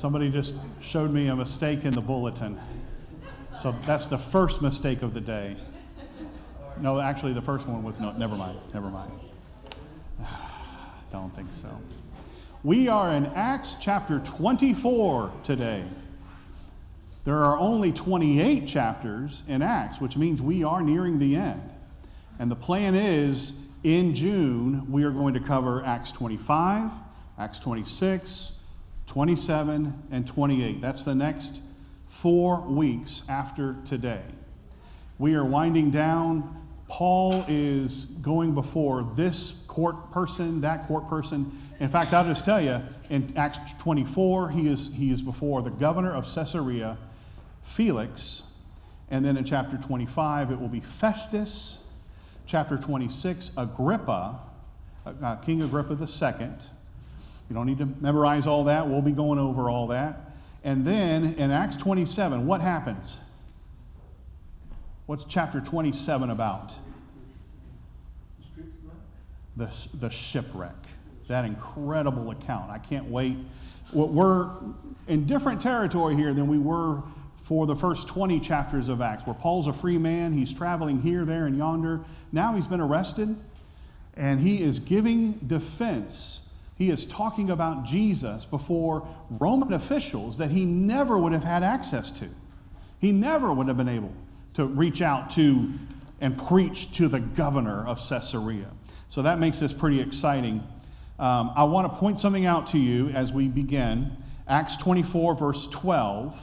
Somebody just showed me a mistake in the bulletin. So that's the first mistake of the day. No, actually the first one was no, never mind. Don't think so. We are in Acts chapter 24 today. There are only 28 chapters in Acts, which means we are nearing the end. And the plan is, in June, we are going to cover Acts 25, Acts 26, 27, and 28. That's the next 4 weeks after today. We are winding down. Paul is going before this court person, that court person. In fact, I'll just tell you, in Acts 24, he is before the governor of Caesarea, Felix. And then in chapter 25, it will be Festus. Chapter 26, Agrippa, King Agrippa II. You don't need to memorize all that. We'll be going over all that. And then in Acts 27, what happens? What's chapter 27 about? The shipwreck. That incredible account. I can't wait. We're in different territory here than we were for the first 20 chapters of Acts, where Paul's a free man. He's traveling here, there, and yonder. Now he's been arrested, and he is giving defense. He is talking about Jesus before Roman officials that he never would have had access to. He never would have been able to reach out to and preach to the governor of Caesarea. So that makes this pretty exciting. I want to point something out to you as we begin. Acts 24, verse 12.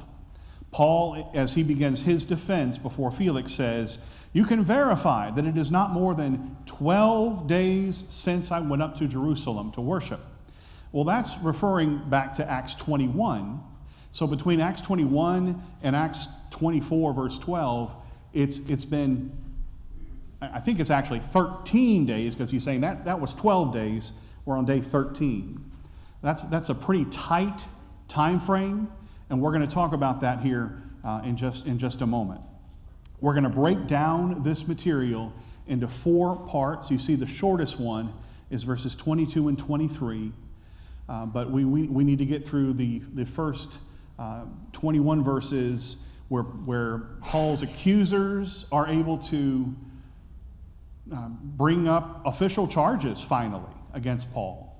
Paul, as he begins his defense before Felix, says, "You can verify that it is not more than 12 days since I went up to Jerusalem to worship." Well, that's referring back to Acts 21. So between Acts 21 and Acts 24, verse 12, it's been, I think it's actually 13 days, because he's saying that was 12 days. We're on day 13. That's a pretty tight time frame. And we're going to talk about that here in just a moment. We're going to break down this material into 4 parts. You see the shortest one is verses 22 and 23. But we need to get through the first 21 verses where Paul's accusers are able to bring up official charges finally against Paul.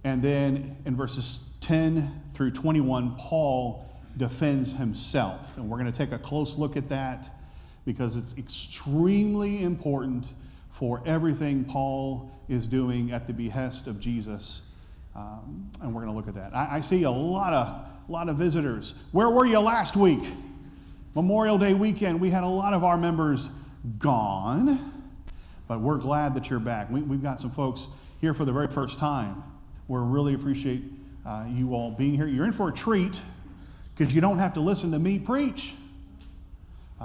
And then in verses 10 through 21, Paul defends himself. And we're going to take a close look at that because it's extremely important for everything Paul is doing at the behest of Jesus. And we're going to look at that. I see a lot of visitors. Where were you last week? Memorial Day weekend. We had a lot of our members gone, but we're glad that you're back. We've got some folks here for the very first time. We really appreciate you all being here. You're in for a treat because you don't have to listen to me preach.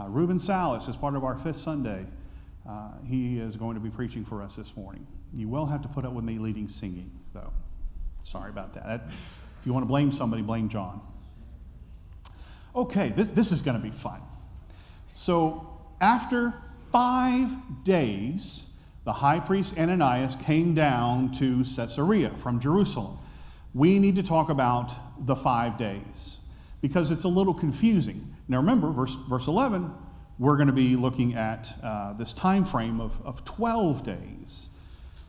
Reuben Salas is part of our 5th Sunday. He is going to be preaching for us this morning. You will have to put up with me leading singing, though. Sorry about that. If you want to blame somebody, blame John. Okay, this is going to be fun. So after 5 days, the high priest Ananias came down to Caesarea from Jerusalem. We need to talk about the 5 days because it's a little confusing. Now remember, verse 11, we're going to be looking at this time frame of 12 days.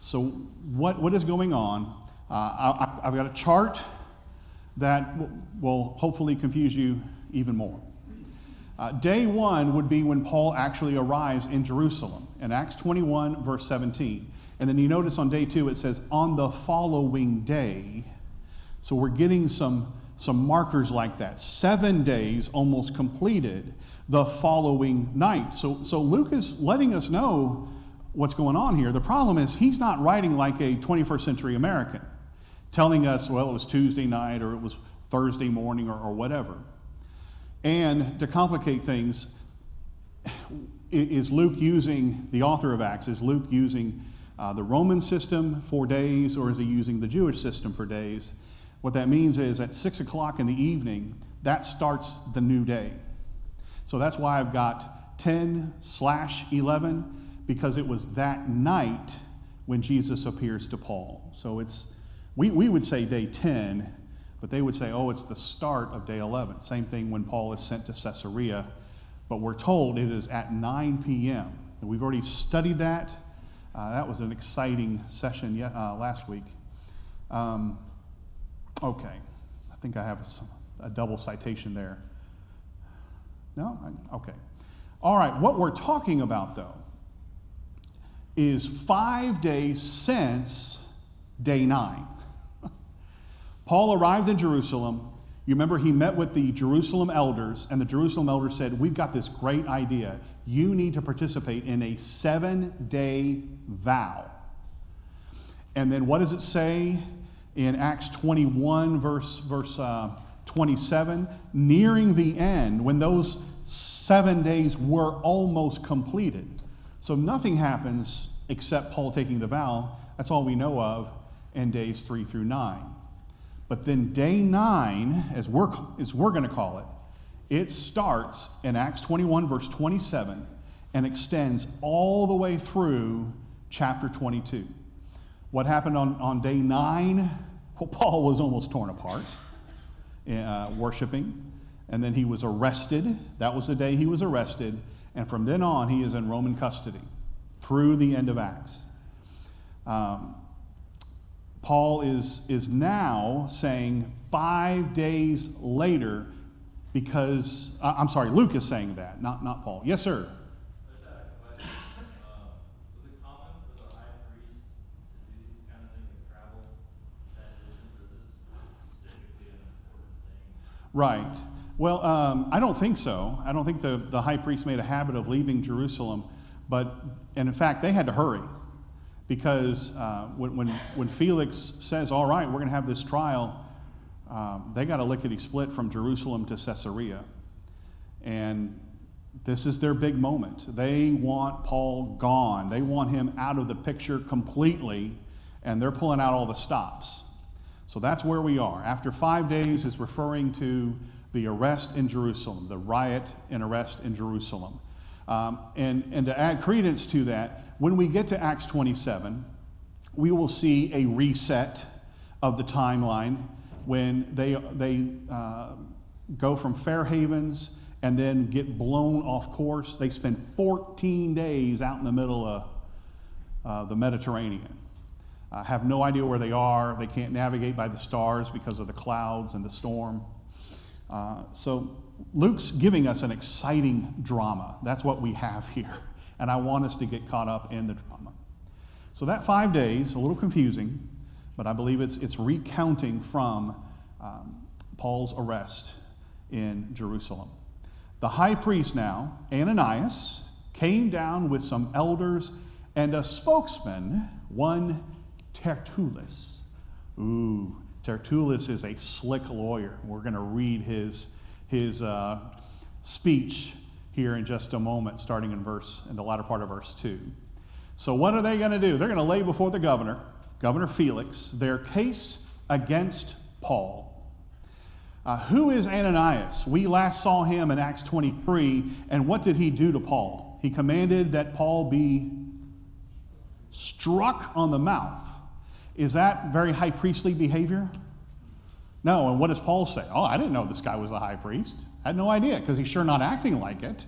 So what is going on? I've got a chart that will hopefully confuse you even more. Day 1 would be when Paul actually arrives in Jerusalem, in Acts 21, verse 17. And then you notice on day 2 it says, on the following day. So we're getting some markers like that. 7 days almost completed the following night. So Luke is letting us know what's going on here. The problem is he's not writing like a 21st century American, telling us, well, it was Tuesday night or it was Thursday morning or whatever. And to complicate things, is Luke using, the author of Acts, is Luke using the Roman system for days, or is he using the Jewish system for days? What that means is at 6 o'clock in the evening, that starts the new day. So that's why I've got 10/11, because it was that night when Jesus appears to Paul. So we would say day 10, But they would say, oh, it's the start of day 11. Same thing when Paul is sent to Caesarea. But we're told it is at 9 p.m. And we've already studied that. That was an exciting session last week. Okay. I think I have a double citation there. No? Okay. All right. What we're talking about, though, is 5 days since day 9. Paul arrived in Jerusalem. You remember he met with the Jerusalem elders, and the Jerusalem elders said, we've got this great idea. You need to participate in a 7-day vow. And then what does it say in Acts 21, verse 27? Nearing the end, when those 7 days were almost completed. So nothing happens except Paul taking the vow. That's all we know of in days 3 through 9. But then day 9, as we're going to call it, it starts in Acts 21, verse 27, and extends all the way through chapter 22. What happened on day 9? Well, Paul was almost torn apart, worshiping, and then he was arrested. That was the day he was arrested, and from then on, he is in Roman custody through the end of Acts. Paul is now saying 5 days later because, Luke is saying that, not Paul. Yes, sir? I just had a question. Was it common for the high priest to do these kind of things, like travel that distance, or is this specifically an important thing? Right. Well, I don't think so. I don't think the high priest made a habit of leaving Jerusalem, and in fact, they had to hurry. Because when Felix says, all right, we're going to have this trial, they got a lickety-split from Jerusalem to Caesarea. And this is their big moment. They want Paul gone. They want him out of the picture completely, and they're pulling out all the stops. So that's where we are. After 5 days is referring to the arrest in Jerusalem, the riot and arrest in Jerusalem. And to add credence to that, when we get to Acts 27, we will see a reset of the timeline when they go from Fair Havens and then get blown off course. They spend 14 days out in the middle of the Mediterranean. Have no idea where they are. They can't navigate by the stars because of the clouds and the storm. So Luke's giving us an exciting drama. That's what we have here. And I want us to get caught up in the drama. So that 5 days, a little confusing, but I believe it's recounting from Paul's arrest in Jerusalem. The high priest now, Ananias, came down with some elders and a spokesman, one Tertullus. Tertullus is a slick lawyer. We're going to read his speech here in just a moment, starting in the latter part of verse 2. So what are they going to do? They're going to lay before the Governor Felix, their case against Paul. Who is Ananias? We last saw him in Acts 23, and what did he do to Paul? He commanded that Paul be struck on the mouth. Is that very high priestly behavior? No, and what does Paul say? Oh, I didn't know this guy was a high priest. I had no idea, because he's sure not acting like it.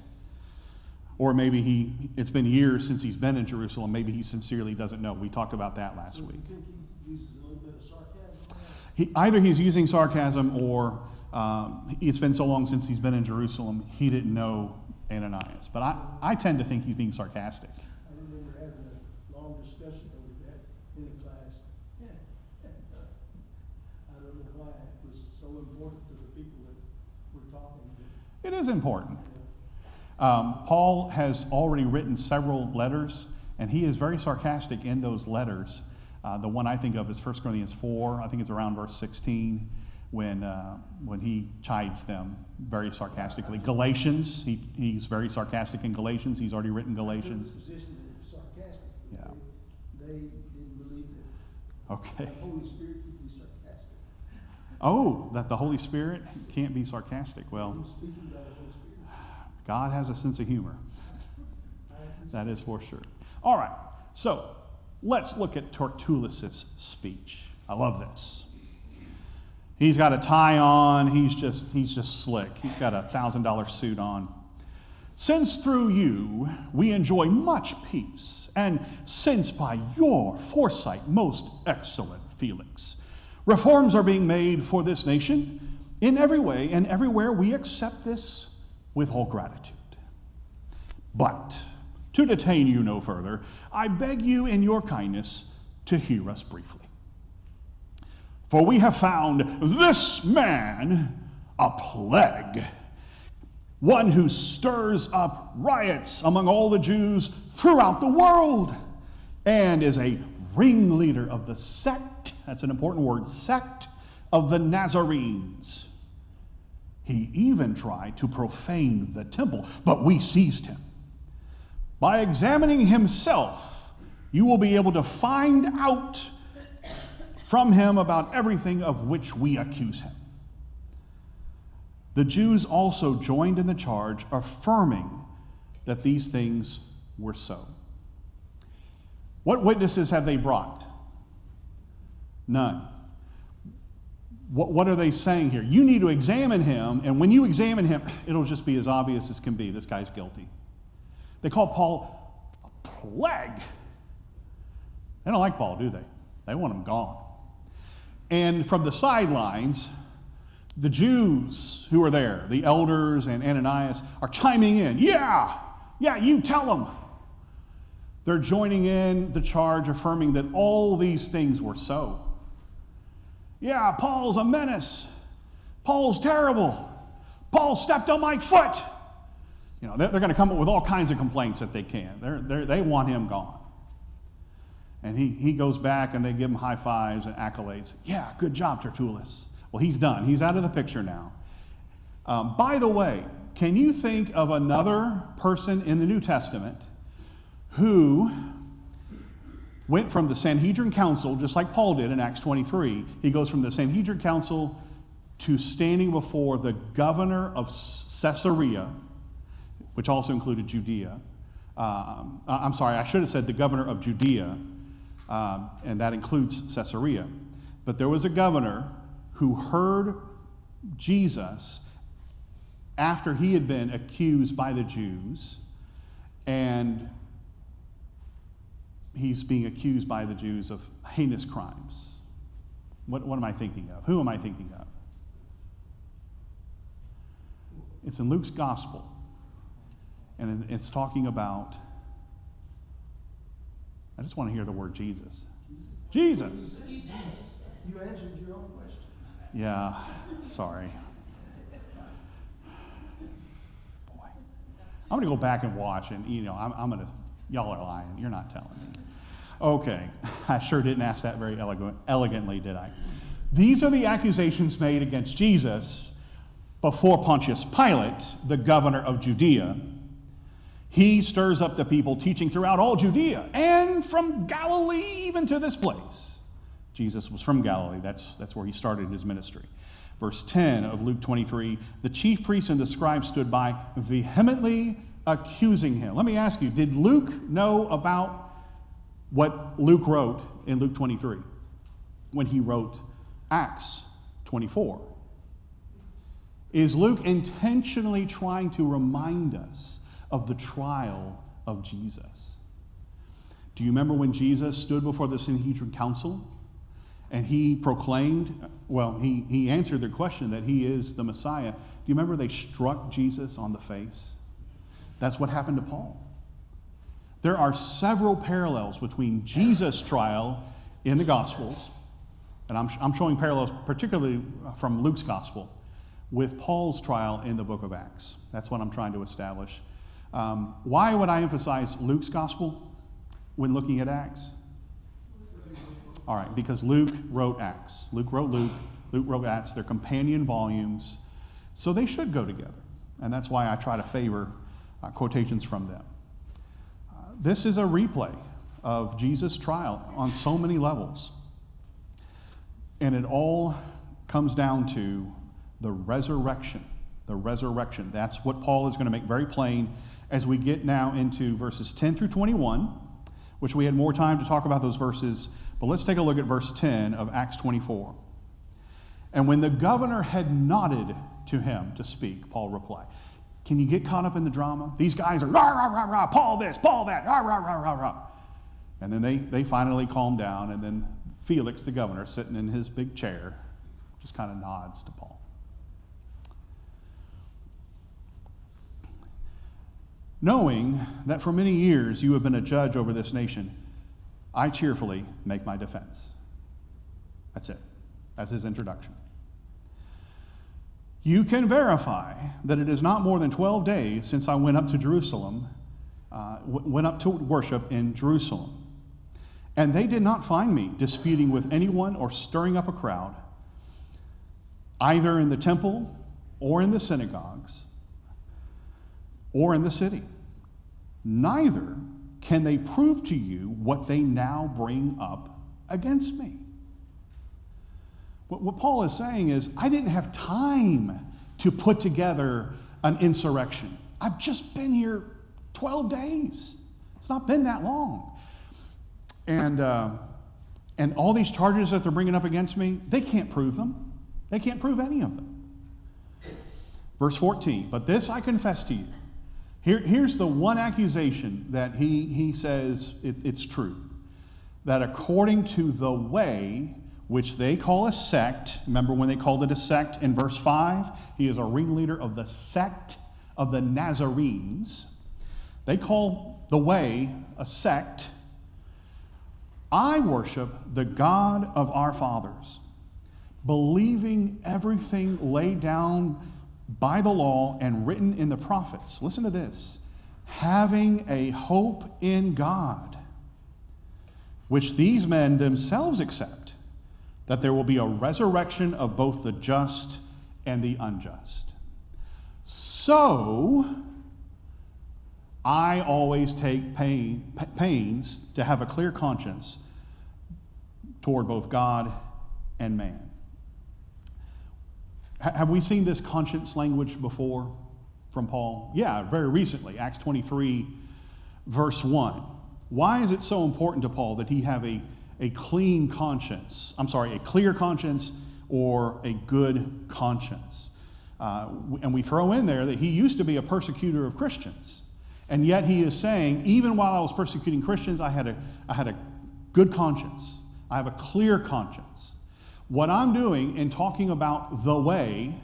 Or maybe it's been years since he's been in Jerusalem. Maybe he sincerely doesn't know. We talked about that last week. You think he uses a little bit of sarcasm? Either he's using sarcasm, or it's been so long since he's been in Jerusalem, he didn't know Ananias. But I tend to think he's being sarcastic. I remember having a long discussion over that in a class. I don't know why it was so important to the people that we're talking to. It is important. Paul has already written several letters, and he is very sarcastic in those letters. The one I think of is 1 Corinthians 4. I think it's around verse 16 when he chides them very sarcastically. Galatians, he's very sarcastic in Galatians. He's already written Galatians. The position that it was sarcastic. Yeah. They didn't believe that. Okay. The Holy Spirit could be sarcastic. Oh, that the Holy Spirit can't be sarcastic. Well, He was speaking about the Holy Spirit. God has a sense of humor. That is for sure. All right, so let's look at Tertullus' speech. I love this. He's got a tie on. He's just slick. He's got a $1,000 suit on. Since through you we enjoy much peace, and since by your foresight most excellent Felix, reforms are being made for this nation in every way and everywhere, we accept this with all gratitude. But to detain you no further, I beg you in your kindness to hear us briefly. For we have found this man a plague, one who stirs up riots among all the Jews throughout the world, and is a ringleader of the sect, that's an important word, sect of the Nazarenes. He even tried to profane the temple, but we seized him. By examining himself, you will be able to find out from him about everything of which we accuse him. The Jews also joined in the charge, affirming that these things were so. What witnesses have they brought? None. What are they saying here? You need to examine him, and when you examine him, it'll just be as obvious as can be. This guy's guilty. They call Paul a plague. They don't like Paul, do they? They want him gone. And from the sidelines, the Jews who are there, the elders and Ananias, are chiming in. Yeah, you tell them. They're joining in the charge, affirming that all these things were so. Yeah, Paul's a menace. Paul's terrible. Paul stepped on my foot. You know, they're going to come up with all kinds of complaints that they can. They want him gone. And he goes back and they give him high fives and accolades. Yeah, good job, Tertullus. Well, he's done. He's out of the picture now. By the way, can you think of another person in the New Testament who went from the Sanhedrin Council, just like Paul did in Acts 23? He goes from the Sanhedrin Council to standing before the governor of Caesarea, which also included Judea. I'm sorry, I should have said the governor of Judea, and that includes Caesarea. But there was a governor who heard Jesus after he had been accused by the Jews, and he's being accused by the Jews of heinous crimes. What am I thinking of? Who am I thinking of? It's in Luke's gospel, and it's talking about, I just want to hear the word Jesus. Jesus. You answered your own question. Yeah, sorry. Boy. I'm going to go back and watch, and I'm going to, y'all are lying. You're not telling me. Okay, I sure didn't ask that very elegantly, did I? These are the accusations made against Jesus before Pontius Pilate, the governor of Judea. He stirs up the people, teaching throughout all Judea and from Galilee even to this place. Jesus was from Galilee. That's where he started his ministry. Verse 10 of Luke 23, the chief priests and the scribes stood by, vehemently accusing him. Let me ask you, did Luke know about what Luke wrote in Luke 23 when he wrote Acts 24? Is Luke intentionally trying to remind us of the trial of Jesus? Do you remember when Jesus stood before the Sanhedrin Council and he proclaimed, he answered their question that he is the Messiah? Do you remember they struck Jesus on the face? That's what happened to Paul. There are several parallels between Jesus' trial in the Gospels, and I'm showing parallels particularly from Luke's Gospel, with Paul's trial in the book of Acts. That's what I'm trying to establish. Why would I emphasize Luke's Gospel when looking at Acts? All right, because Luke wrote Acts. Luke wrote Acts. They're companion volumes, so they should go together. And that's why I try to favor quotations from them. This is a replay of Jesus' trial on so many levels. And it all comes down to the resurrection. The resurrection. That's what Paul is going to make very plain as we get now into verses 10 through 21, which we had more time to talk about those verses. But let's take a look at verse 10 of Acts 24. And when the governor had nodded to him to speak, Paul replied, can you get caught up in the drama? These guys are rah, rah, rah, rah, Paul this, Paul that, rah, rah, rah, rah, rah. And then they finally calm down, and then Felix, the governor, sitting in his big chair, just kind of nods to Paul. Knowing that for many years you have been a judge over this nation, I cheerfully make my defense. That's it. That's his introduction. You can verify that it is not more than 12 days since I went up to Jerusalem, went up to worship in Jerusalem. And they did not find me disputing with anyone or stirring up a crowd, either in the temple or in the synagogues or in the city. Neither can they prove to you what they now bring up against me. What Paul is saying is, I didn't have time to put together an insurrection. I've just been here 12 days. It's not been that long. And all these charges that they're bringing up against me, they can't prove them. They can't prove any of them. Verse 14, but this I confess to you. Here's the one accusation that he says it's true. That according to the way which they call a sect, remember when they called it a sect in verse 5? He is a ringleader of the sect of the Nazarenes. They call the way a sect. I worship the God of our fathers, believing everything laid down by the law and written in the prophets. Listen to this. Having a hope in God, which these men themselves accept, that there will be a resurrection of both the just and the unjust. So, I always take pains to have a clear conscience toward both God and man. Have we seen this conscience language before from Paul? Yeah, very recently, Acts 23, verse 1. Why is it so important to Paul that he have a clean conscience? I'm sorry, a clear conscience or a good conscience? And we throw in there that he used to be a persecutor of Christians. And yet he is saying, even while I was persecuting Christians, I had a good conscience. I have a clear conscience. What I'm doing in talking about the way,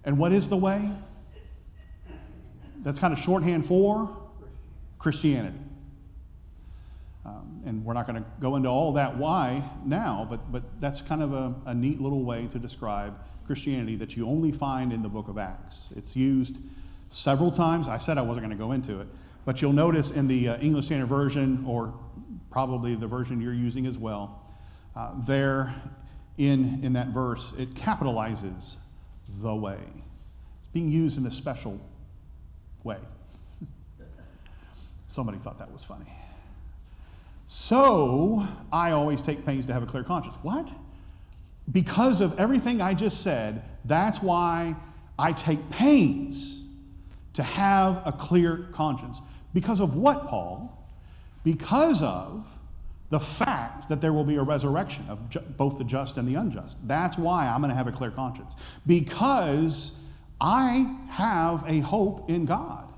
and what is the way? That's kind of shorthand for Christianity. And we're not going to go into all that why now, but that's kind of a neat little way to describe Christianity that you only find in the book of Acts. It's used several times. I said I wasn't going to go into it, but you'll notice in the English Standard Version, or probably the version you're using as well, there in that verse, it capitalizes the way. It's being used in a special way. Somebody thought that was funny. So, I always take pains to have a clear conscience. What? Because of everything I just said, that's why I take pains to have a clear conscience. Because of what, Paul? Because of the fact that there will be a resurrection of both the just and the unjust. That's why I'm going to have a clear conscience. Because I have a hope in God.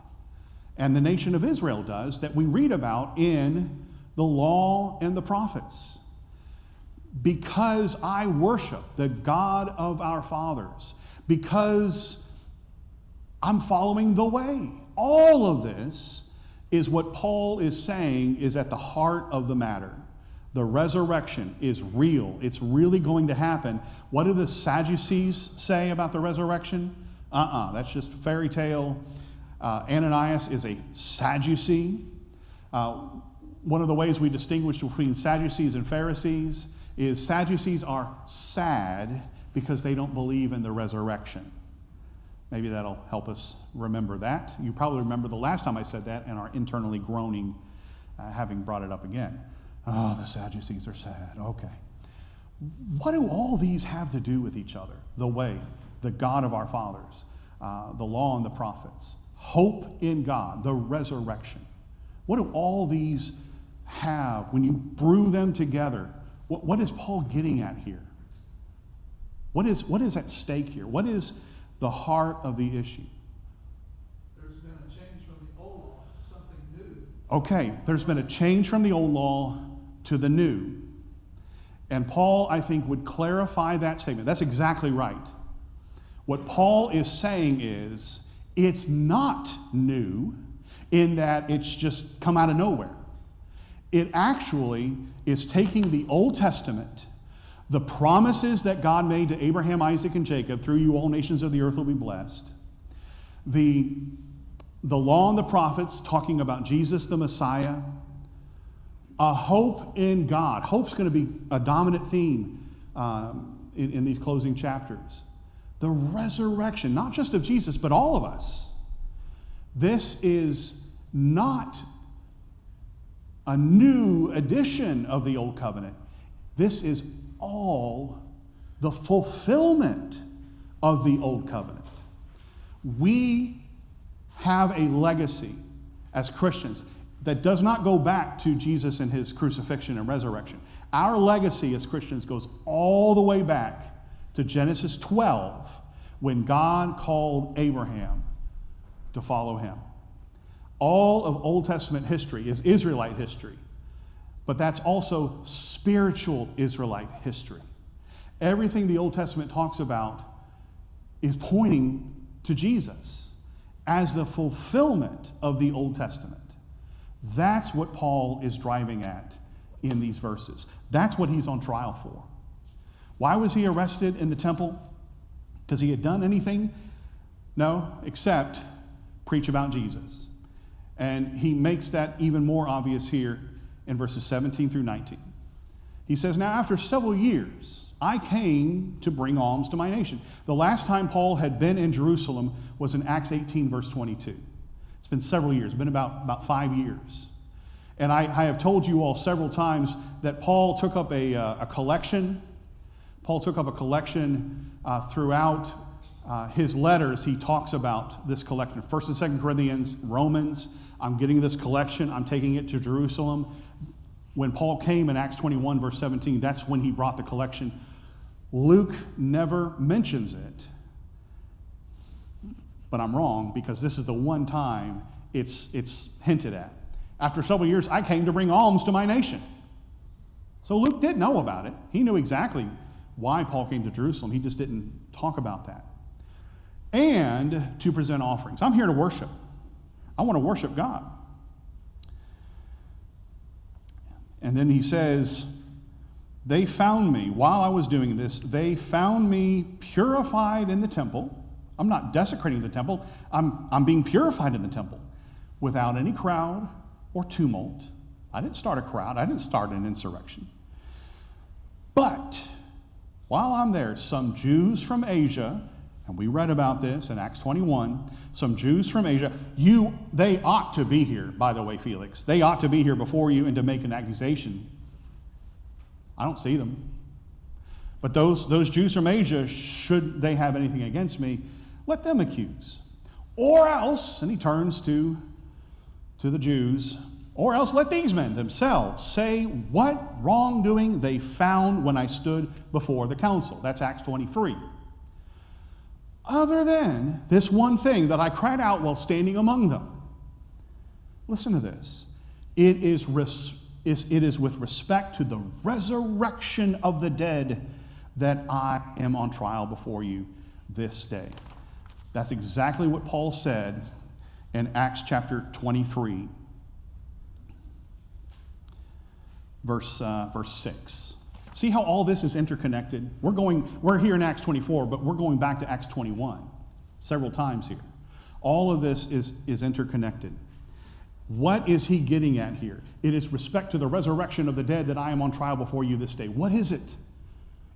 And the nation of Israel does, that we read about in the law and the prophets. Because I worship the God of our fathers. Because I'm following the way. All of this is what Paul is saying is at the heart of the matter. The resurrection is real. It's really going to happen. What do the Sadducees say about the resurrection? That's just fairy tale. Ananias is a Sadducee. One of the ways we distinguish between Sadducees and Pharisees is Sadducees are sad because they don't believe in the resurrection. Maybe that'll help us remember that. You probably remember the last time I said that and are internally groaning, having brought it up again. Oh, the Sadducees are sad. Okay. What do all these have to do with each other? The way, the God of our fathers, the law and the prophets, hope in God, the resurrection. What do all these have when you brew them together? What is Paul getting at here? What is at stake here? What is the heart of the issue? There's been a change from the old law to something new. Okay, there's been a change from the old law to the new. And Paul, I think, would clarify that statement. That's exactly right. What Paul is saying is, it's not new in that it's just come out of nowhere. It actually is taking the Old Testament, the promises that God made to Abraham, Isaac, and Jacob, through you all nations of the earth will be blessed, the law and the prophets talking about Jesus the Messiah, a hope in God. Hope's going to be a dominant theme in these closing chapters. The resurrection, not just of Jesus, but all of us. This is not a new edition of the Old Covenant. This is all the fulfillment of the Old Covenant. We have a legacy as Christians that does not go back to Jesus and his crucifixion and resurrection. Our legacy as Christians goes all the way back to Genesis 12, when God called Abraham to follow him. All of Old Testament history is Israelite history, but that's also spiritual Israelite history. Everything the Old Testament talks about is pointing to Jesus as the fulfillment of the Old Testament. That's what Paul is driving at in these verses. That's what he's on trial for. Why was he arrested in the temple? Because he had done anything? No, except preach about Jesus. And he makes that even more obvious here in verses 17 through 19. He says, now after several years, I came to bring alms to my nation. The last time Paul had been in Jerusalem was in Acts 18, verse 22. It's been several years, been about 5 years. And I have told you all several times that Paul took up a collection. Paul took up a collection throughout his letters. He talks about this collection. 1st and 2nd Corinthians, Romans. I'm getting this collection. I'm taking it to Jerusalem. When Paul came in Acts 21, verse 17, that's when he brought the collection. Luke never mentions it. But I'm wrong, because this is the one time it's hinted at. After several years, I came to bring alms to my nation. So Luke did know about it. He knew exactly why Paul came to Jerusalem. He just didn't talk about that. And to present offerings. I'm here to worship. I want to worship God. And then he says, they found me, while I was doing this, they found me purified in the temple. I'm not desecrating the temple. I'm being purified in the temple without any crowd or tumult. I didn't start a crowd. I didn't start an insurrection. But while I'm there, some Jews from Asia, and we read about this in Acts 21, some Jews from Asia, they ought to be here, by the way, Felix. They ought to be here before you and to make an accusation. I don't see them. But those Jews from Asia, should they have anything against me, let them accuse. Or else, and he turns to the Jews, or else let these men themselves say what wrongdoing they found when I stood before the council. That's Acts 23. Other than this one thing that I cried out while standing among them. Listen to this. It is with respect to the resurrection of the dead that I am on trial before you this day. That's exactly what Paul said in Acts chapter 23, verse 6. See how all this is interconnected? We're here in Acts 24, but we're going back to Acts 21 several times here. All of this is interconnected. What is he getting at here? It is respect to the resurrection of the dead that I am on trial before you this day. What is it?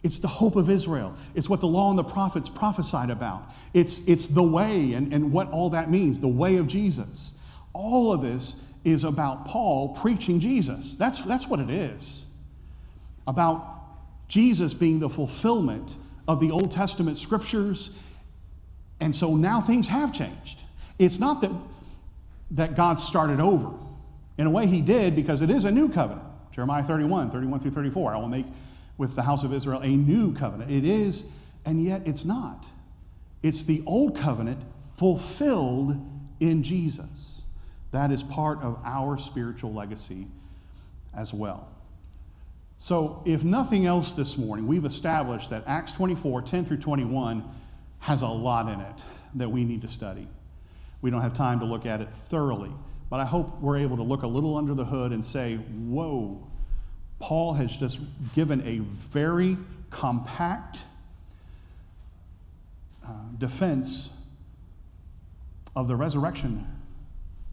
It's the hope of Israel. It's what the law and the prophets prophesied about. It's the way and what all that means, the way of Jesus. All of this is about Paul preaching Jesus. That's what it is. About Jesus being the fulfillment of the Old Testament scriptures. And so now things have changed. It's not that God started over. In a way he did, because it is a new covenant. Jeremiah 31 through 34. I will make with the house of Israel a new covenant. It is and yet it's not. It's the old covenant fulfilled in Jesus. That is part of our spiritual legacy as well. So if nothing else this morning, we've established that Acts 24, 10 through 21 has a lot in it that we need to study. We don't have time to look at it thoroughly, but I hope we're able to look a little under the hood and say, whoa, Paul has just given a very compact defense of the resurrection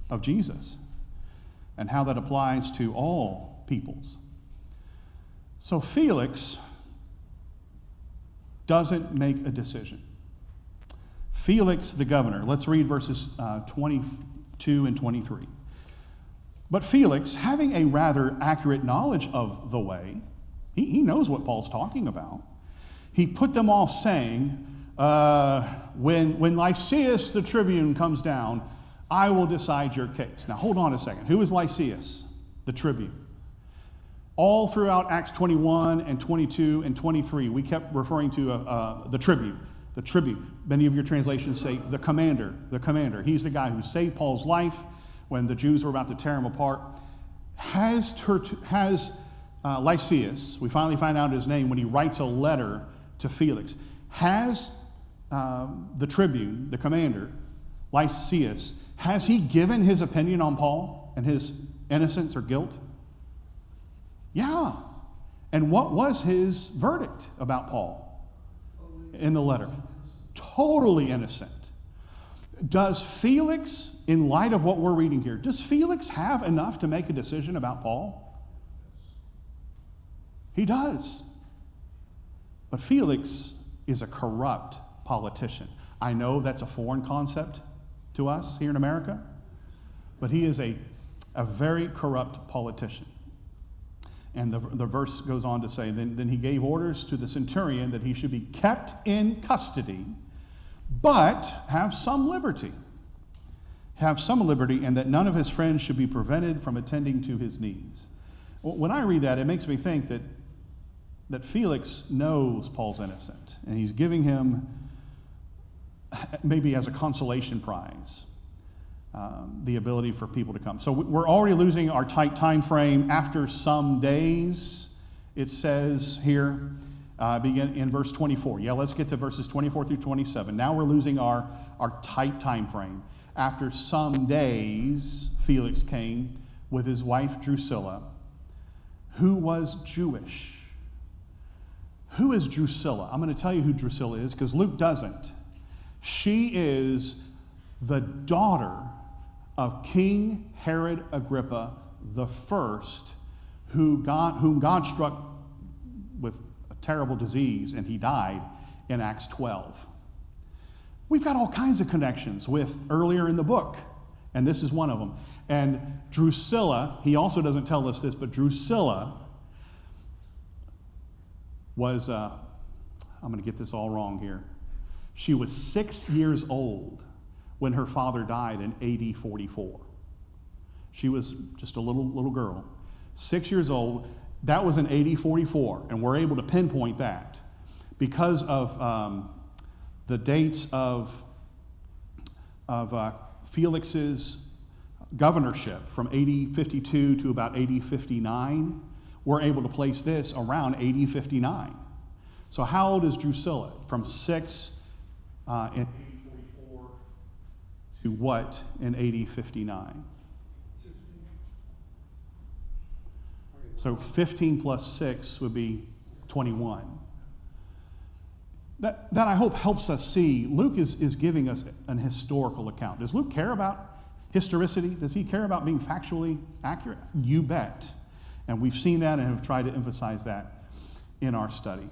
of Jesus and how that applies to all peoples. So Felix doesn't make a decision. Felix the governor, let's read verses 22 and 23. But Felix, having a rather accurate knowledge of the way, he knows what Paul's talking about. He put them off saying, when Lysias the tribune comes down, I will decide your case. Now hold on a second. Who is Lysias the tribune? All throughout Acts 21 and 22 and 23, we kept referring to the tribune. The tribune. Many of your translations say the commander. The commander. He's the guy who saved Paul's life when the Jews were about to tear him apart. Has Lysias, we finally find out his name when he writes a letter to Felix, has the tribune, the commander, Lysias, has he given his opinion on Paul and his innocence or guilt? Yeah. And what was his verdict about Paul in the letter? Totally innocent. Does Felix, in light of what we're reading here, does Felix have enough to make a decision about Paul? He does. But Felix is a corrupt politician. I know that's a foreign concept to us here in America, but he is a very corrupt politician. And the verse goes on to say, then he gave orders to the centurion that he should be kept in custody, but have some liberty. Have some liberty, and that none of his friends should be prevented from attending to his needs. When I read that, it makes me think that Felix knows Paul's innocent, and he's giving him, maybe as a consolation prize, the ability for people to come. So we're already losing our tight time frame. After some days, it says here, begin in verse 24. Yeah, let's get to verses 24 through 27. Now we're losing our tight time frame. After some days, Felix came with his wife Drusilla, who was Jewish. Who is Drusilla? I'm going to tell you who Drusilla is because Luke doesn't. She is the daughter of King Herod Agrippa the First, whom God struck with a terrible disease, and he died in Acts 12. We've got all kinds of connections with earlier in the book, and this is one of them. And Drusilla, he also doesn't tell us this, but Drusilla was, I'm going to get this all wrong here. She was 6 years old when her father died in AD 44. She was just a little girl, 6 years old. That was in AD 44, and we're able to pinpoint that because of the dates of Felix's governorship from AD 52 to about AD 59. We're able to place this around AD 59. So how old is Drusilla? From 6 in AD 44 to what in AD 59? So 15 plus 6 would be 21. That I hope helps us see. Luke is giving us an historical account. Does Luke care about historicity? Does he care about being factually accurate? You bet. And we've seen that and have tried to emphasize that in our study.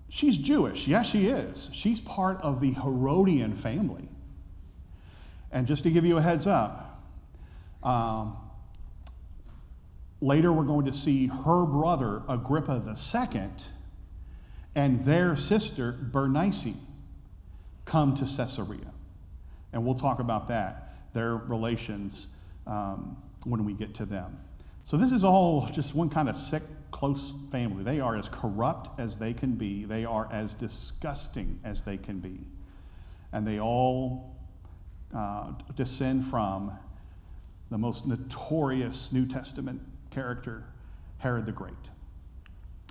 She's Jewish. Yes, she is. She's part of the Herodian family. And just to give you a heads up, later we're going to see her brother, Agrippa II, and their sister, Bernice, come to Caesarea. And we'll talk about that, their relations, when we get to them. So this is all just one kind of close family. They are as corrupt as they can be. They are as disgusting as they can be. And they all descend from the most notorious New Testament character, Herod the Great.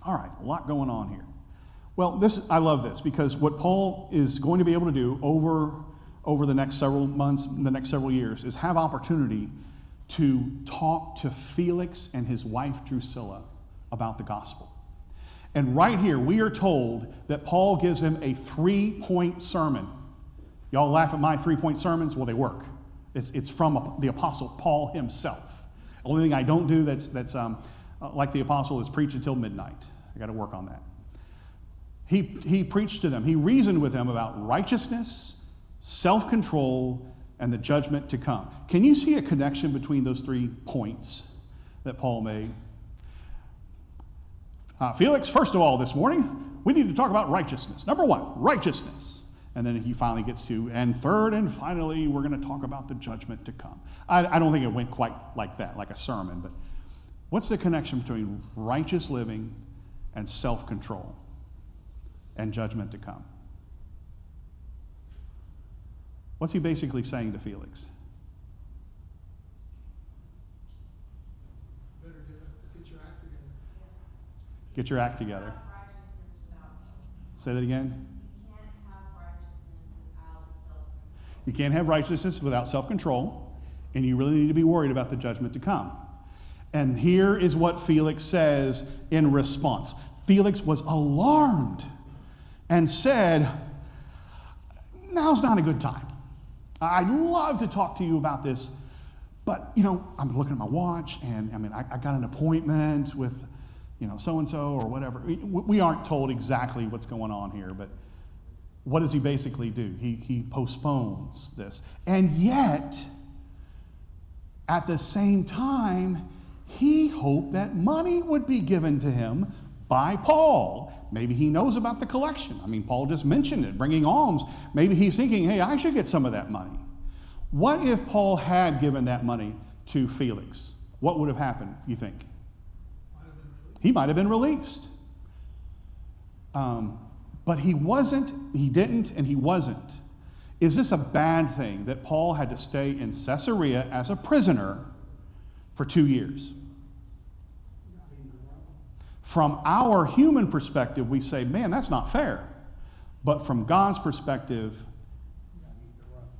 All right, a lot going on here. Well, I love this because what Paul is going to be able to do over the next several months, the next several years, is have opportunity to talk to Felix and his wife Drusilla about the gospel. And right here, we are told that Paul gives them a 3-point sermon. Y'all laugh at my 3-point sermons? Well, they work. It's from the Apostle Paul himself. The only thing I don't do that's like the Apostle is preach until midnight. I got to work on that. He preached to them. He reasoned with them about righteousness, self-control, and the judgment to come. Can you see a connection between those 3 points that Paul made? Felix, first of all, this morning, we need to talk about righteousness. Number 1, righteousness. And then he finally gets to, and third and finally, we're going to talk about the judgment to come. I don't think it went quite like that, like a sermon, but what's the connection between righteous living and self-control and judgment to come? What's he basically saying to Felix? Better get your act together. Get your act together. Say that again. You can't have righteousness without self-control, and you really need to be worried about the judgment to come. And here is what Felix says in response. Felix was alarmed and said, now's not a good time. I'd love to talk to you about this, but, I'm looking at my watch, and, I got an appointment with, so-and-so or whatever. We aren't told exactly what's going on here, but what does he basically do? He postpones this. And yet, at the same time, he hoped that money would be given to him by Paul. Maybe he knows about the collection. Paul just mentioned it, bringing alms. Maybe he's thinking, hey, I should get some of that money. What if Paul had given that money to Felix? What would have happened, you think? He might have been released. But he didn't, and he wasn't. Is this a bad thing that Paul had to stay in Caesarea as a prisoner for 2 years? From our human perspective, we say, man, that's not fair. But from God's perspective,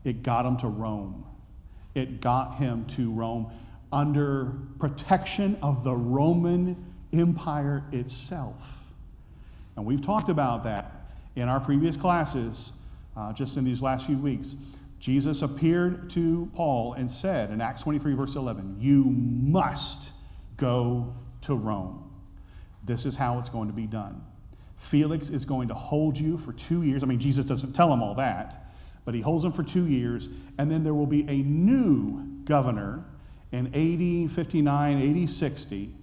it got him to Rome. It got him to Rome under protection of the Roman Empire itself. And we've talked about that in our previous classes just in these last few weeks. Jesus appeared to Paul and said in Acts 23, verse 11, you must go to Rome. This is how it's going to be done. Felix is going to hold you for 2 years. Jesus doesn't tell him all that, but he holds him for 2 years, and then there will be a new governor in AD 59, AD 60,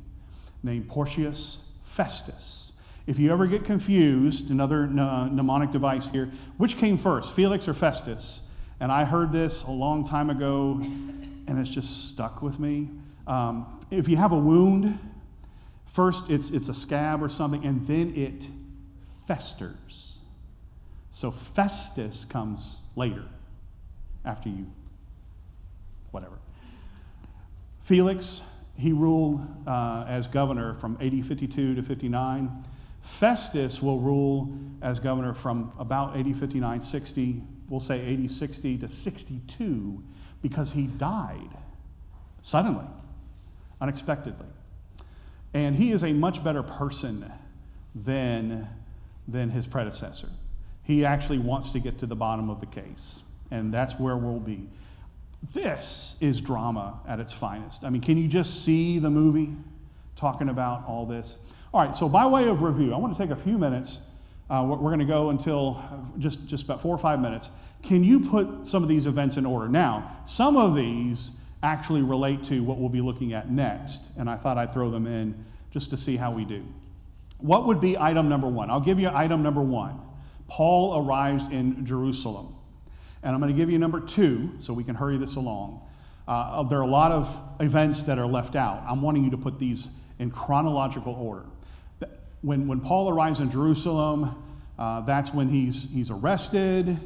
named Porcius Festus. If you ever get confused, another mnemonic device here, which came first, Felix or Festus? And I heard this a long time ago, and it's just stuck with me. If you have a wound, first it's a scab or something, and then it festers. So Festus comes later, after you, whatever. Felix, he ruled as governor from AD 52 to 59. Festus will rule as governor from about AD 59, 60, we'll say AD 60 to 62, because he died suddenly, unexpectedly. And he is a much better person than his predecessor. He actually wants to get to the bottom of the case, and that's where we'll be. This is drama at its finest. Can you just see the movie talking about all this? All right, so by way of review, I want to take a few minutes. We're going to go until just about 4 or 5 minutes. Can you put some of these events in order? Now, some of these actually relate to what we'll be looking at next, and I thought I'd throw them in just to see how we do. What would be item number 1? I'll give you item number 1. Paul arrives in Jerusalem. And I'm going to give you number 2, so we can hurry this along. There are a lot of events that are left out. I'm wanting you to put these in chronological order. When Paul arrives in Jerusalem, that's when he's arrested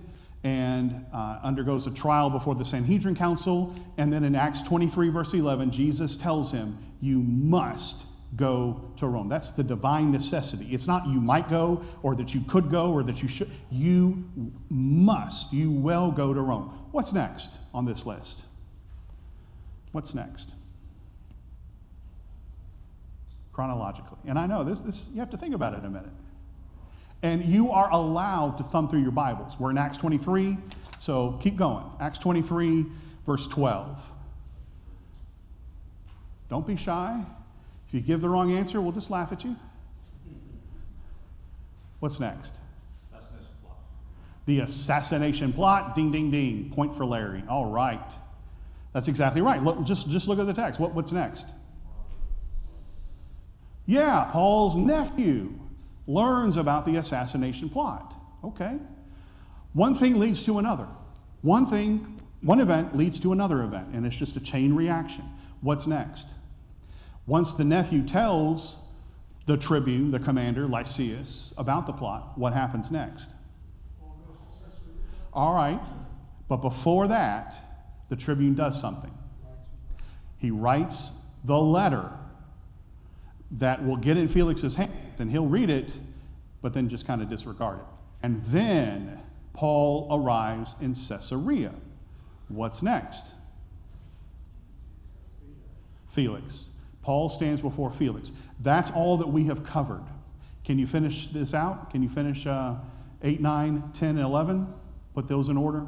and undergoes a trial before the Sanhedrin Council. And then in Acts 23, verse 11, Jesus tells him, you must go to Rome. That's the divine necessity. It's not you might go or that you could go or that you should. You must, you will go to Rome. What's next on this list? What's next? Chronologically. And I know this you have to think about it a minute. And you are allowed to thumb through your Bibles. We're in Acts 23, so keep going. Acts 23, verse 12. Don't be shy. If you give the wrong answer, we'll just laugh at you. What's next? Assassination plot. The assassination plot. Ding, ding, ding. Point for Larry. All right. That's exactly right. Look, just look at the text. What's next? Yeah, Paul's nephew learns about the assassination plot. Okay. One thing leads to another. One event leads to another event, and it's just a chain reaction. What's next? Once the nephew tells the tribune, the commander, Lysias, about the plot, what happens next? All right. But before that, the tribune does something. He writes the letter that will get in Felix's hands, and he'll read it, but then just kind of disregard it. And then Paul arrives in Caesarea. What's next? Felix. Paul stands before Felix. That's all that we have covered. Can you finish this out? Can you finish 8, 9, 10, and 11? Put those in order.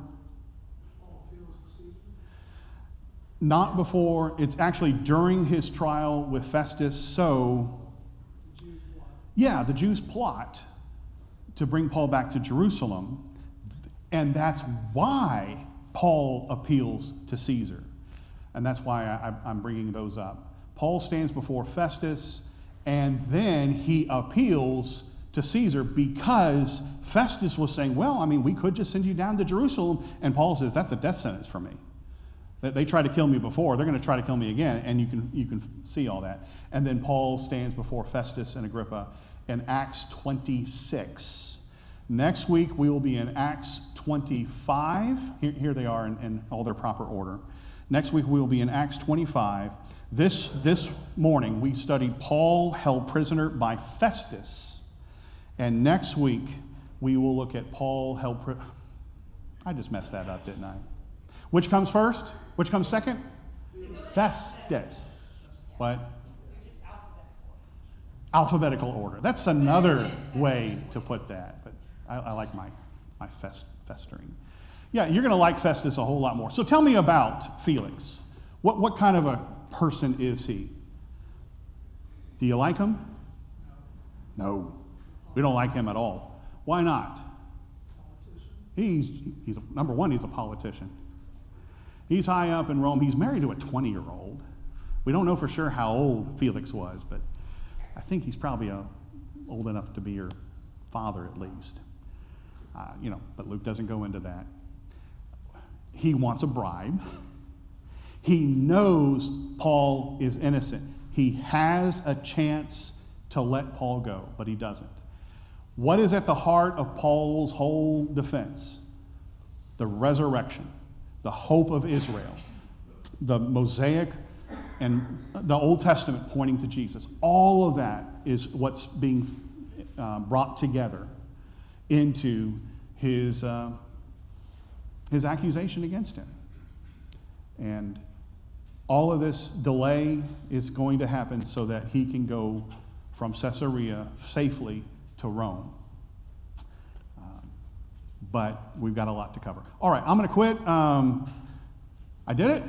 Not before, it's actually during his trial with Festus. So, yeah, the Jews plot to bring Paul back to Jerusalem. And that's why Paul appeals to Caesar. And that's why I'm bringing those up. Paul stands before Festus, and then he appeals to Caesar because Festus was saying, well, I mean, we could just send you down to Jerusalem. And Paul says, that's a death sentence for me. They tried to kill me before. They're going to try to kill me again. And you can see all that. And then Paul stands before Festus and Agrippa in Acts 26. Next week, we will be in Acts 25. Here they are in all their proper order. Next week, we will be in Acts 25. This morning, we studied Paul held prisoner by Festus. And next week, we will look at Paul held prisoner. I just messed that up, didn't I? Which comes first? Which comes second? Festus. What? Alphabetical order. That's another way to put that. But I like my festering. Yeah, you're going to like Festus a whole lot more. So tell me about Felix. What kind of a person is he? Do you like him? No. We don't like him at all. Why not? He's number one, he's a politician. He's high up in Rome. He's married to a 20-year-old. We don't know for sure how old Felix was, but I think he's probably old enough to be your father at least. But Luke doesn't go into that. He wants a bribe. He knows Paul is innocent. He has a chance to let Paul go, but he doesn't. What is at the heart of Paul's whole defense? The resurrection, the hope of Israel, the Mosaic and the Old Testament pointing to Jesus. All of that is what's being brought together into his accusation against him. And all of this delay is going to happen so that he can go from Caesarea safely to Rome. But we've got a lot to cover. All right, I'm going to quit. I did it.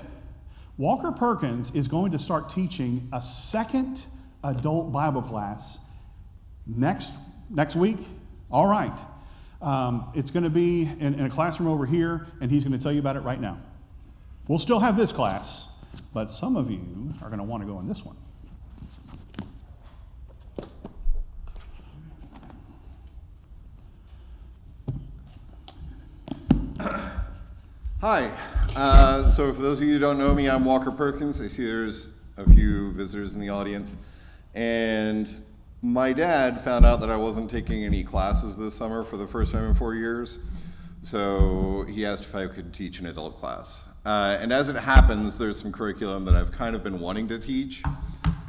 Walker Perkins is going to start teaching a second adult Bible class next week. All right. It's going to be in a classroom over here, and he's going to tell you about it right now. We'll still have this class, but some of you are going to want to go in this one. Hi. So for those of you who don't know me, I'm Walker Perkins. I see there's a few visitors in the audience. And my dad found out that I wasn't taking any classes this summer for the first time in 4 years. So he asked if I could teach an adult class. And as it happens, there's some curriculum that I've kind of been wanting to teach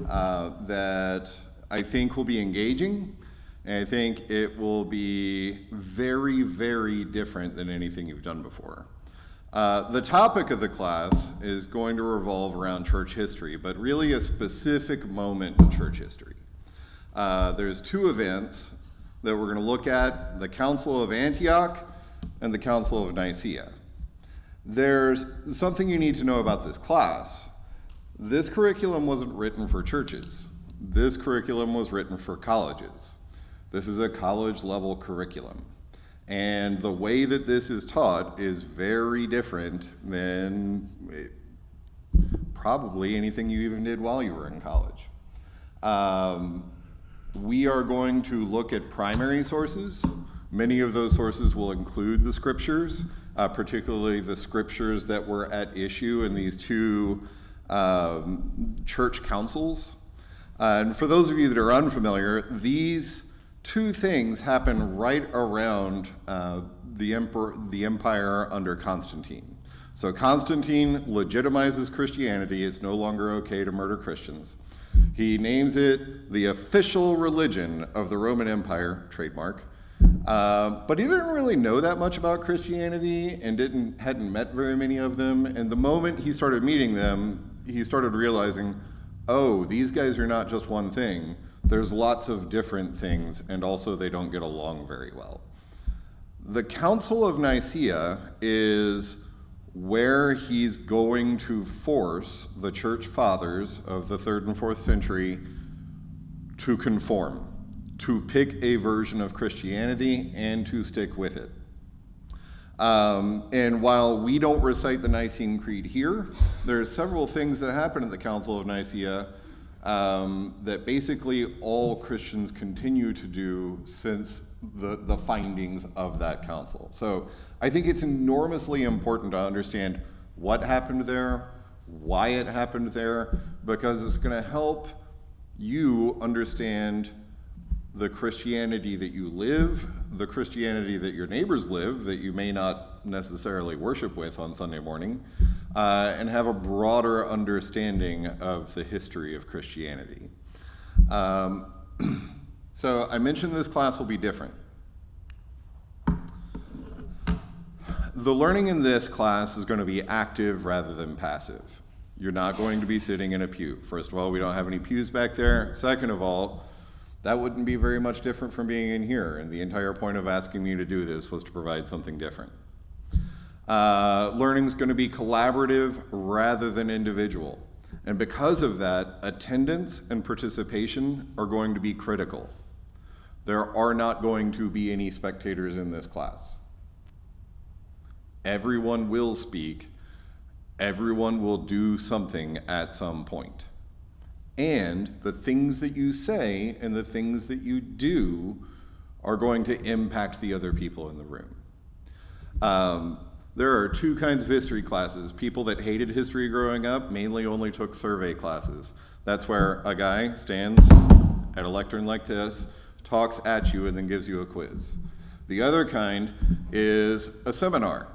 that I think will be engaging. And I think it will be very, very different than anything you've done before. The topic of the class is going to revolve around church history, but really a specific moment in church history. There's two events that we're going to look at: the Council of Antioch and the Council of Nicaea. There's something you need to know about this class. This curriculum wasn't written for churches. This curriculum was written for colleges. This is a college-level curriculum. And the way that this is taught is very different than probably anything you even did while you were in college. We are going to look at primary sources. Many of those sources will include the scriptures, particularly the scriptures that were at issue in these two church councils. And for those of you that are unfamiliar, these two things happen right around the empire under Constantine. So Constantine legitimizes Christianity. It's no longer okay to murder Christians. He names it the official religion of the Roman Empire, trademark. But he didn't really know that much about Christianity and hadn't met very many of them. And the moment he started meeting them, he started realizing, oh, these guys are not just one thing. There's lots of different things, and also they don't get along very well. The Council of Nicaea is where he's going to force the church fathers of the 3rd and 4th century to conform, to pick a version of Christianity and to stick with it. And while we don't recite the Nicene Creed here, there are several things that happen at the Council of Nicaea that basically all Christians continue to do since the findings of that council. So I think it's enormously important to understand what happened there, why it happened there, because it's going to help you understand the Christianity that you live, the Christianity that your neighbors live, that you may not necessarily worship with on Sunday morning, and have a broader understanding of the history of Christianity. So I mentioned this class will be different. The learning in this class is going to be active rather than passive. You're not going to be sitting in a pew. First of all, we don't have any pews back there. Second of all, that wouldn't be very much different from being in here, and the entire point of asking me to do this was to provide something different. Learning is going to be collaborative rather than individual, and because of that, attendance and participation are going to be critical. There are not going to be any spectators in this class. Everyone will speak. Everyone will do something at some point. And the things that you say and the things that you do are going to impact the other people in the room. There are two kinds of history classes. People that hated history growing up mainly only took survey classes. That's where a guy stands at a lectern like this, talks at you, and then gives you a quiz. The other kind is a seminar,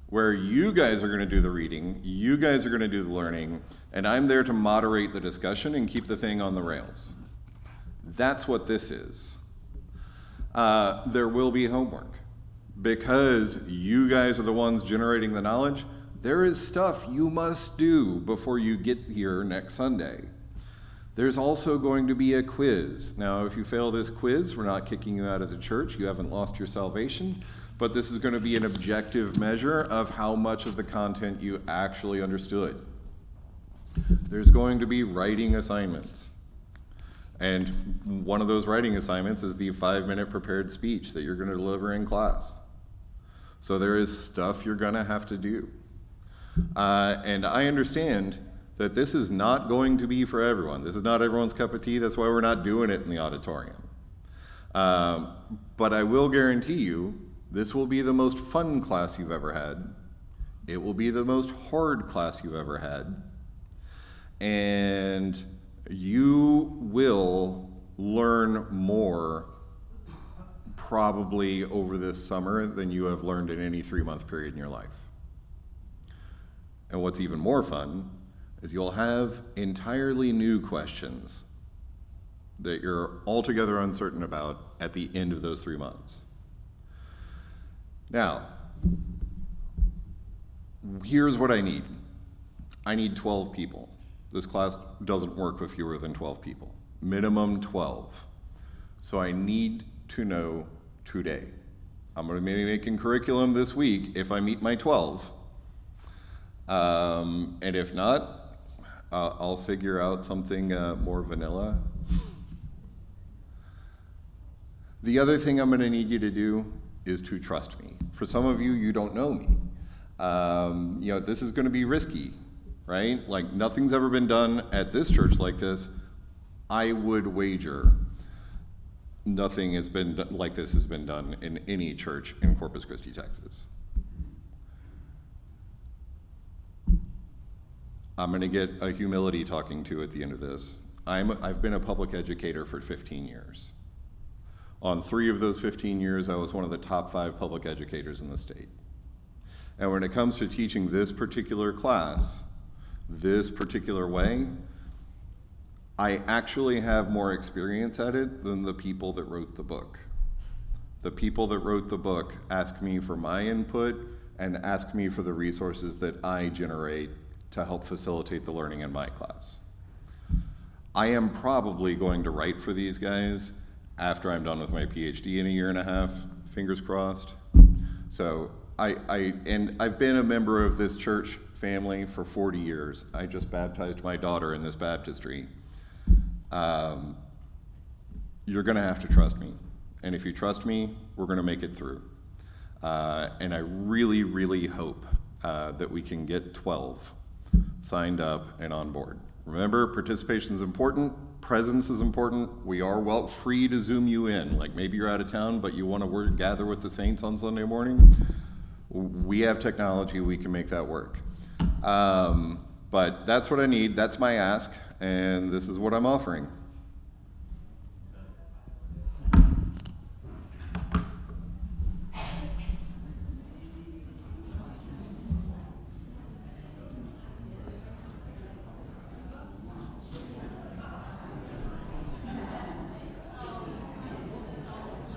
where you guys are going to do the reading, you guys are going to do the learning, and I'm there to moderate the discussion and keep the thing on the rails. That's what this is. There will be homework. Because you guys are the ones generating the knowledge, there is stuff you must do before you get here next Sunday. There's also going to be a quiz. Now, if you fail this quiz, we're not kicking you out of the church. You haven't lost your salvation. But this is going to be an objective measure of how much of the content you actually understood. There's going to be writing assignments. And one of those writing assignments is the 5-minute prepared speech that you're going to deliver in class. So there is stuff you're going to have to do. And I understand that this is not going to be for everyone. This is not everyone's cup of tea. That's why we're not doing it in the auditorium. But I will guarantee you, this will be the most fun class you've ever had. It will be the most hard class you've ever had. And you will learn more probably over this summer than you have learned in any 3-month period in your life. And what's even more fun is you'll have entirely new questions that you're altogether uncertain about at the end of those 3 months. Now, here's what I need. I need 12 people. This class doesn't work with fewer than 12 people. Minimum 12. So I need to know today. I'm going to be making curriculum this week if I meet my 12. And if not, I'll figure out something more vanilla. The other thing I'm going to need you to do is to trust me. For some of you, you don't know me. This is going to be risky, right? Like, nothing's ever been done at this church like this. I would wager nothing has been like this has been done in any church in Corpus Christi, Texas. I'm going to get a humility talking to at the end of this. I've been a public educator for 15 years. On 3 of those 15 years, I was one of the top 5 public educators in the state. And when it comes to teaching this particular class, this particular way, I actually have more experience at it than the people that wrote the book. The people that wrote the book ask me for my input and ask me for the resources that I generate to help facilitate the learning in my class. I am probably going to write for these guys after I'm done with my PhD in a 1.5 years, fingers crossed. So I've been a member of this church family for 40 years. I just baptized my daughter in this baptistry. You're gonna have to trust me. And if you trust me, we're gonna make it through. And I really, really hope that we can get 12 signed up and on board. Remember, participation is important, presence is important. We are free to Zoom you in. Like, maybe you're out of town, but you want to gather with the saints on Sunday morning. We have technology, we can make that work. But that's what I need, that's my ask, and this is what I'm offering.